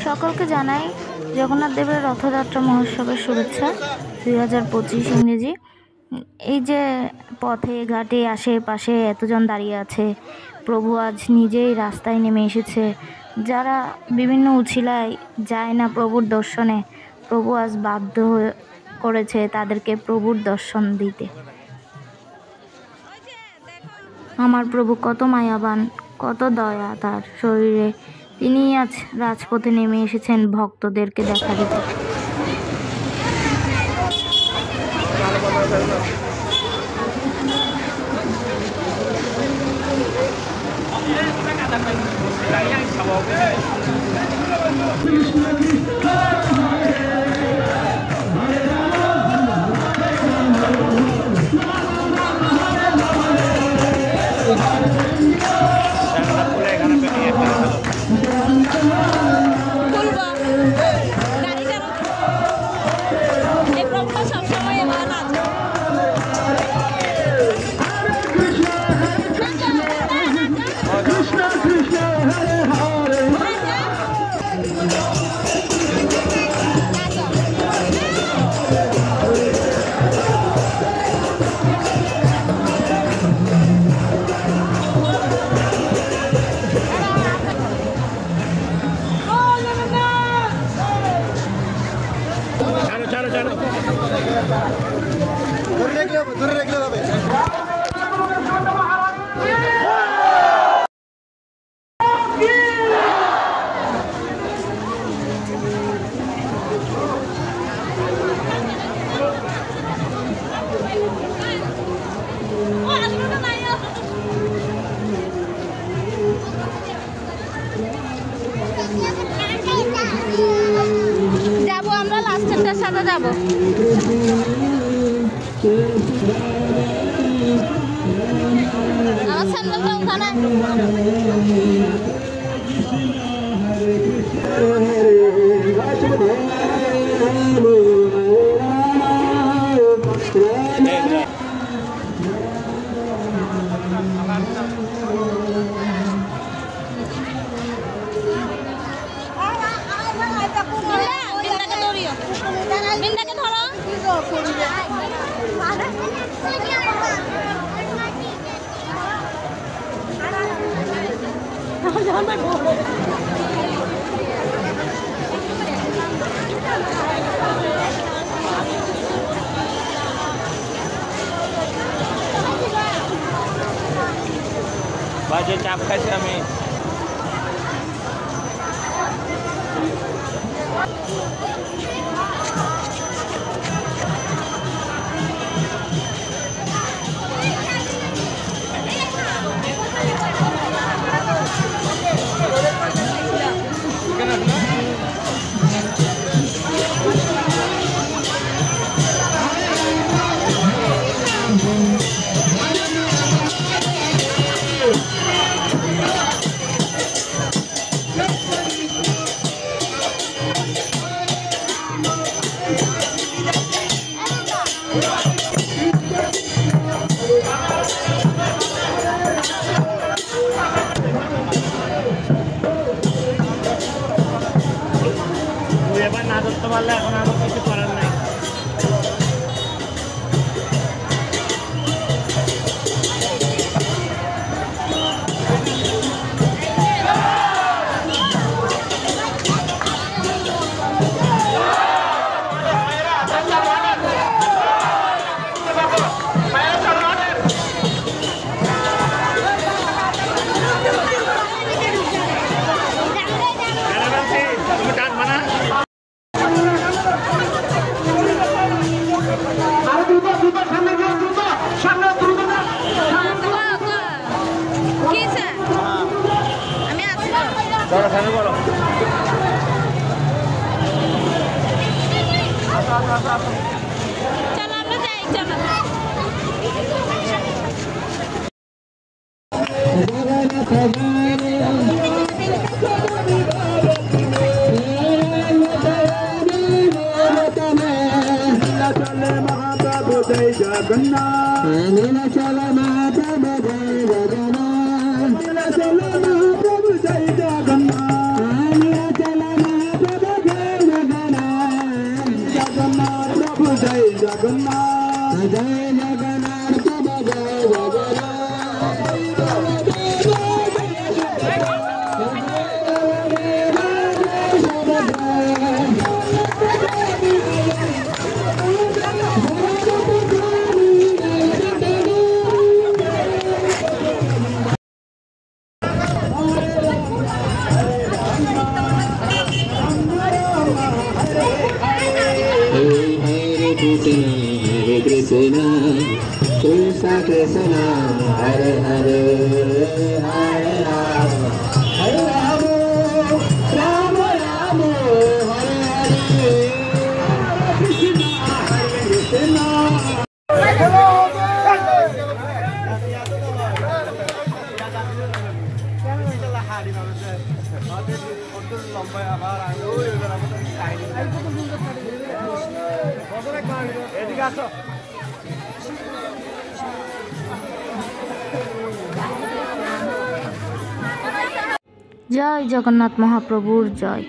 সকলকে জানাই জগন্নাথ দেবের রথযাত্রা মহোৎসবের শুভেচ্ছা 2025 ইংরেজি। এই যে পথে ঘাটে আশেপাশে এতজন দাঁড়িয়ে আছে, প্রভু আজ নিজেই রাস্তায় নেমে এসেছে। যারা বিভিন্ন উছিলায় যায় না প্রভুর দর্শনে, প্রভু আজ বাধ্য করেছে তাদেরকে প্রভুর দর্শন দিতে। আমার প্রভু কত মায়াবান, কত দয়া তার শরীরে, তিনি আজ রাজপথে নেমে এসেছেন ভক্তদেরকে দেখা দিতে। যাবো আমরা লাস্টেরটার সাথে যাবো। আমার স্যান্ডেলটা উঠানো বিন্দাকে ধরো। বাজে চাপ খাইছি আমি। এবার না ধরতে পারলে এখন আরো কিছু করার নাই। চলো আমরা যাই, চলো। महाप्रभु जय जगन्नाथ, नीलाचल महाप्रभु जय जगन्नाथ, नीलाचल महाप्रभु जय जगन्नाथ, नीलाचल महाप्रभु जगन्नाथ जय जगन्नाथ जय Hare Krishna, Krishna Krishna, Hare Hare, Hare Rama, Hare Rama, Rama Rama, Hare Hare, Krishna Krishna. জয় জগন্নাথ মহাপ্রভুর জয়।